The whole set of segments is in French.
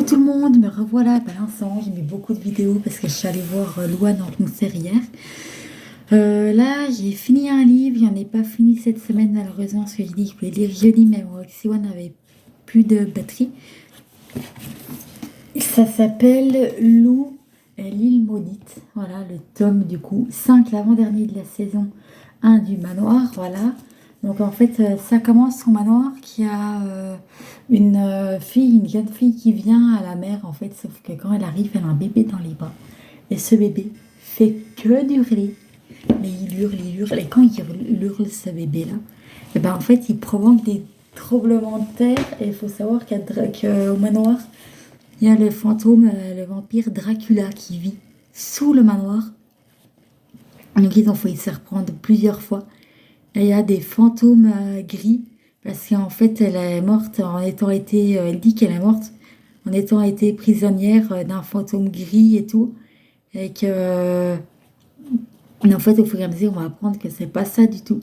Coucou tout le monde, me revoilà. Ben, l'instant, j'ai mis beaucoup de vidéos parce que je suis allée voir Louane en concert hier. Là, j'ai fini un livre, j'en ai pas fini cette semaine malheureusement parce que j'ai dit que je voulais lire jeudi, mais mon Oxyone n'avait plus de batterie. Ça s'appelle Lou et l'île maudite. Voilà, le tome du coup 5, l'avant-dernier de la saison 1 du manoir. Voilà. Donc en fait, ça commence au manoir qui a une jeune fille qui vient à la mer en fait, sauf que quand elle arrive, elle a un bébé dans les bras. Et ce bébé fait que d'hurler. Mais il hurle. Et quand il hurle ce bébé-là, et ben en fait, il provoque des tremblements de terre. Et il faut savoir qu'au manoir, il y a le fantôme, le vampire Dracula qui vit sous le manoir. Donc ils ont failli se reprendre plusieurs fois. Et il y a des fantômes gris parce qu'en fait elle est morte en étant été, elle dit qu'elle est morte en étant été prisonnière d'un fantôme gris et tout. Et que, mais en fait au fur et à mesure on va apprendre que c'est pas ça du tout.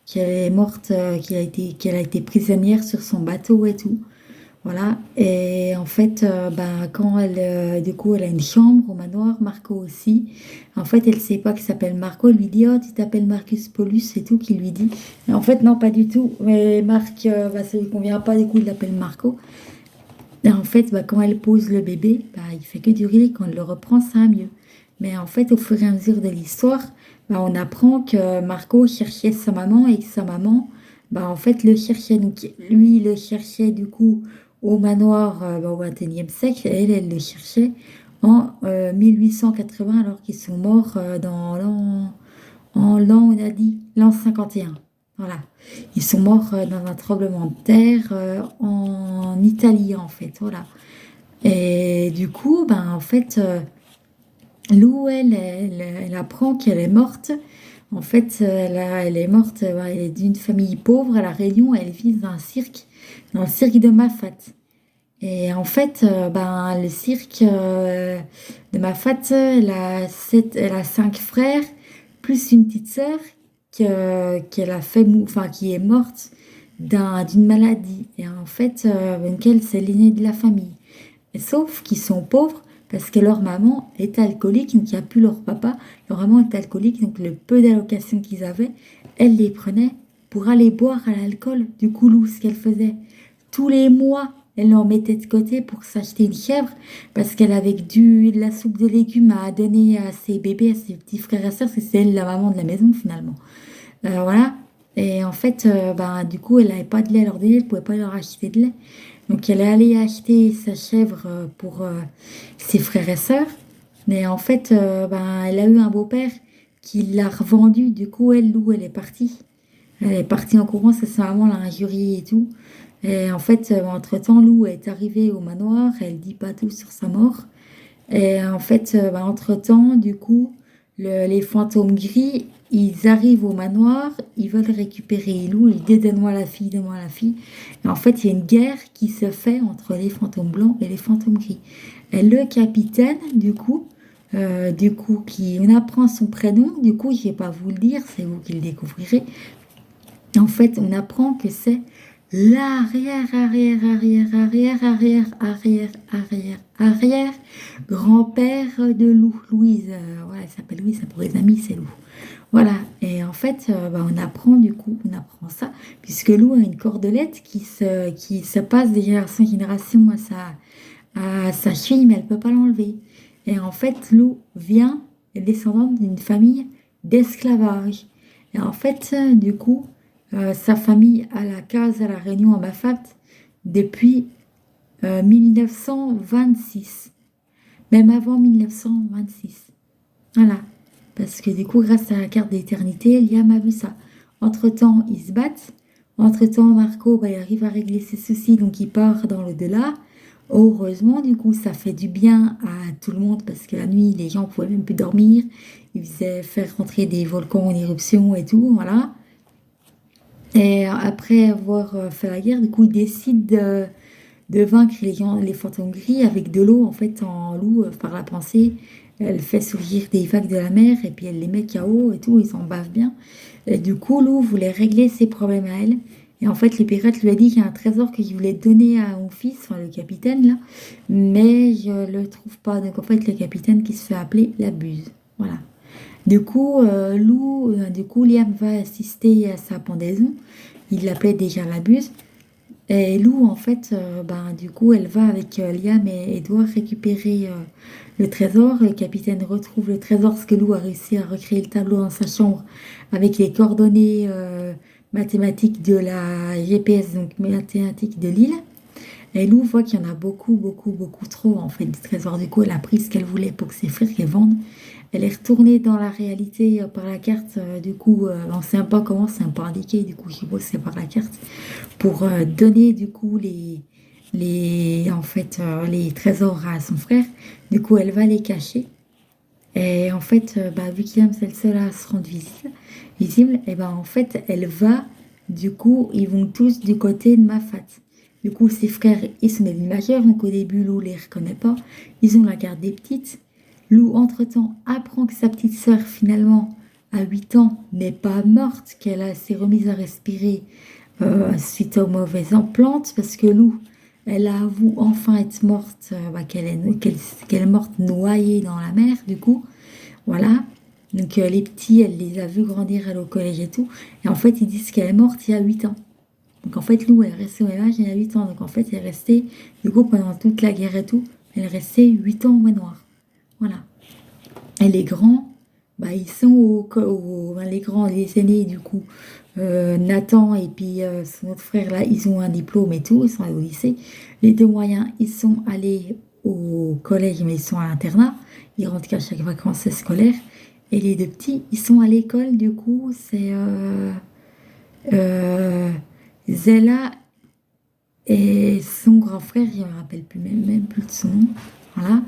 Qu'elle est morte, qu'elle a été prisonnière sur son bateau et tout. Voilà, et en fait, ben, quand elle, du coup, elle a une chambre au manoir, Marco aussi. En fait, elle sait pas qu'il s'appelle Marco. Elle lui dit, oh, tu t'appelles Marcus Paulus, c'est tout qu'il lui dit. Et en fait, non, pas du tout. Mais Marc, bah, ça lui convient pas, du coup, il l'appelle Marco. Et en fait, bah, quand elle pose le bébé, bah, il fait que durer. Quand elle le reprend, ça va mieux. Mais en fait, au fur et à mesure de l'histoire, bah, on apprend que Marco cherchait sa maman et que sa maman, bah, en fait, le cherchait. Donc, lui, il le cherchait du coup au manoir bah, au XXIe siècle. Et elle le cherchait en 1880, alors qu'ils sont morts on a dit, l'an 51. Voilà. Ils sont morts dans un tremblement de terre en Italie, en fait. Voilà. Et du coup, ben, en fait, Lou, elle apprend qu'elle est morte. En fait, elle est morte, elle est d'une famille pauvre à La Réunion. Elle vit dans le cirque de Mafat. Et en fait, ben, le cirque de Mafat, elle a 5 frères, plus une petite sœur qu'elle a fait, enfin, qui est morte d'une maladie. Et en fait, laquelle c'est l'aîné de la famille. Et sauf qu'ils sont pauvres parce que leur maman est alcoolique, donc il n'y a plus leur papa. Leur maman est alcoolique, donc le peu d'allocations qu'ils avaient, elle les prenait pour aller boire à l'alcool. Du coup, Lou, ce qu'elle faisait, tous les mois, elle en mettait de côté pour s'acheter une chèvre parce qu'elle avait de la soupe de légumes à donner à ses bébés, à ses petits frères et sœurs, parce que c'est elle la maman de la maison finalement. Voilà. Et en fait, ben, du coup, elle n'avait pas de lait à leur donner, elle ne pouvait pas leur acheter de lait. Donc, elle est allée acheter sa chèvre pour ses frères et sœurs. Mais en fait, ben, elle a eu un beau-père qui l'a revendue. Du coup, Lou, elle est partie. Elle est partie en courant, parce que sa maman l'a injuriée et tout. Et en fait, entre-temps, Lou est arrivée au manoir. Elle dit pas tout sur sa mort. Et en fait, bah, entre-temps, du coup, les fantômes gris, ils arrivent au manoir, ils veulent récupérer Lou, ils disent donne-moi la fille, donne-moi la fille. Et en fait, il y a une guerre qui se fait entre les fantômes blancs et les fantômes gris. Et le capitaine, on apprend son prénom, du coup, je vais pas vous le dire, c'est vous qui le découvrirez. En fait, on apprend que c'est l'arrière, arrière, arrière, arrière, arrière, arrière, arrière, arrière, grand-père de Lou, Louise. Voilà, elle s'appelle Louise, pour les amis, c'est Lou. Voilà, et en fait, bah, on apprend ça, puisque Lou a une cordelette qui se passe de génération en génération à sa fille, mais elle ne peut pas l'enlever. Et en fait, Lou est descendante d'une famille d'esclavage. Et en fait, du coup, sa famille a la case à La Réunion à Mafat depuis 1926, même avant 1926. Voilà, parce que du coup, grâce à la carte d'éternité, Liam a vu ça. Entre-temps, ils se battent. Entre-temps, Marco, bah, il arrive à régler ses soucis, donc il part dans l'au-delà. Heureusement, du coup, ça fait du bien à tout le monde parce que la nuit, les gens pouvaient même plus dormir. Ils faisaient faire rentrer des volcans en éruption et tout, voilà. Et après avoir fait la guerre, du coup, ils décident de vaincre les fantômes gris avec de l'eau, en fait, en Lou, par la pensée. Elle fait surgir des vagues de la mer et puis elle les met KO et tout, ils s'en bavent bien. Et du coup, Lou voulait régler ses problèmes à elle. Et en fait, le pirate lui a dit qu'il y a un trésor qu'il voulait donner à mon fils, enfin le capitaine là, mais je le trouve pas. Donc en fait, le capitaine qui se fait appeler l'abuse. Voilà. Du coup, Liam va assister à sa pendaison. Il l'appelait déjà l'abuse. Et Lou, en fait, du coup, elle va avec Liam et doit récupérer le trésor. Le capitaine retrouve le trésor parce que Lou a réussi à recréer le tableau dans sa chambre avec les coordonnées mathématiques de la GPS, donc mathématiques de l'île. Et Lou voit qu'il y en a beaucoup, beaucoup, beaucoup trop, en fait, du trésor. Du coup, elle a pris ce qu'elle voulait pour que ses frères les vendent. Elle est retournée dans la réalité par la carte. On ne sait pas comment, c'est un peu indiqué. Du coup, je suppose que c'est par la carte pour donner du coup les trésors à son frère. Du coup, elle va les cacher. Et en fait, vu qu'Iliam c'est le seul à se rendre visible, et ben en fait, elle va, du coup, ils vont tous du côté de Mafat. Du coup, ses frères, ils sont devenus majeurs, donc au début, Lou les reconnaît pas. Ils ont la garde des petites. Lou, entre-temps, apprend que sa petite sœur, finalement, à 8 ans, n'est pas morte, s'est remise à respirer suite aux mauvaises plantes, parce que Lou, elle avoue enfin être morte, qu'elle est morte noyée dans la mer, du coup. Voilà. Donc les petits, elle les a vus grandir, elle au collège et tout. Et en fait, ils disent qu'elle est morte il y a 8 ans. Donc en fait, Lou, elle est restée au même âge il y a 8 ans. Donc en fait, elle est restée, du coup, pendant toute la guerre et tout, elle est restée 8 ans au manoir. Voilà. Et les grands, ils sont les grands, les aînés, du coup, Nathan et puis son autre frère, là, ils ont un diplôme et tout, ils sont allés au lycée. Les deux moyens, ils sont allés au collège, mais ils sont à l'internat. Ils rentrent qu'à chaque vacances scolaire. Et les deux petits, ils sont à l'école, du coup, c'est euh, Zella et son grand frère, je ne me rappelle plus même plus de son nom. Voilà.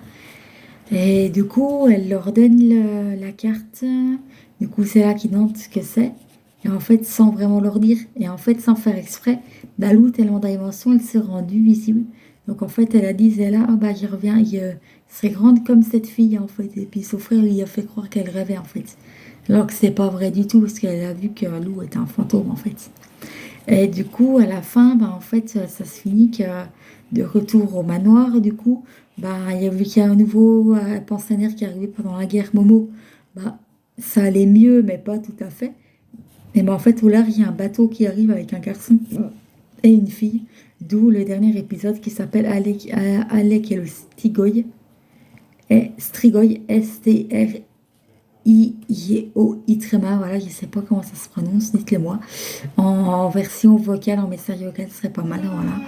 Et du coup, elle leur donne la carte. Du coup, c'est là qu'ils demandent ce que c'est. Et en fait, sans vraiment leur dire, et en fait, sans faire exprès, Lou, tellement d'émotion, elle s'est rendue visible. Donc en fait, elle a dit, Zella, j'y reviens, il serait grande comme cette fille, en fait. Et puis son frère lui a fait croire qu'elle rêvait, en fait. Alors que c'est pas vrai du tout, parce qu'elle a vu que Lou était un fantôme, en fait. Et du coup, à la fin, en fait, ça se finit que de retour au manoir, du coup, il y a vu qu'il y a un nouveau pensionnaire qui est arrivé pendant la guerre, Momo. Ça allait mieux, mais pas tout à fait. Et en fait, au large, il y a un bateau qui arrive avec un garçon et une fille, d'où le dernier épisode qui s'appelle Alec et le Stigoy. Et Strigoy, Strigoy tréma, voilà, je sais pas comment ça se prononce, dites-le moi. En version vocale, en message vocal, ce serait pas mal, voilà.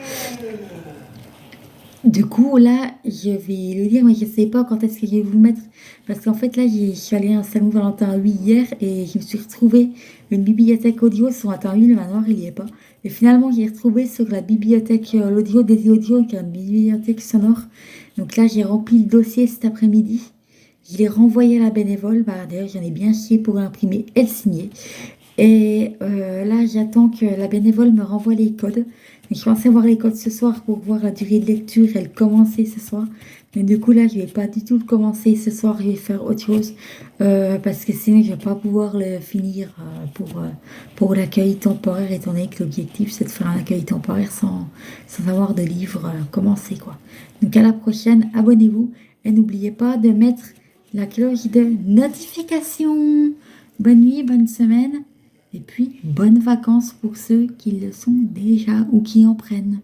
Du coup, là, je vais le lire, mais je sais pas quand est-ce que je vais vous le mettre. Parce qu'en fait, là, je suis allée à un salon Valentin 8 hier et je me suis retrouvée une bibliothèque audio sur Valentin 8, le manoir, il y est pas. Et finalement, j'ai retrouvé sur la bibliothèque, l'audio des audios, qui est une bibliothèque sonore. Donc là, j'ai rempli le dossier cet après-midi. Je l'ai renvoyé à la bénévole. D'ailleurs, j'en ai bien chié pour l'imprimer et le signer. Et là, j'attends que la bénévole me renvoie les codes. Je pensais voir les codes ce soir pour voir la durée de lecture et le commencer ce soir. Mais du coup, là, je vais pas du tout le commencer ce soir. Je vais faire autre chose parce que sinon, je vais pas pouvoir le finir pour l'accueil temporaire, étant donné que l'objectif, c'est de faire un accueil temporaire sans avoir de livre commencé, quoi. Donc, à la prochaine, abonnez-vous et n'oubliez pas de mettre la cloche de notification. Bonne nuit, bonne semaine. Et puis, bonnes vacances pour ceux qui le sont déjà ou qui en prennent.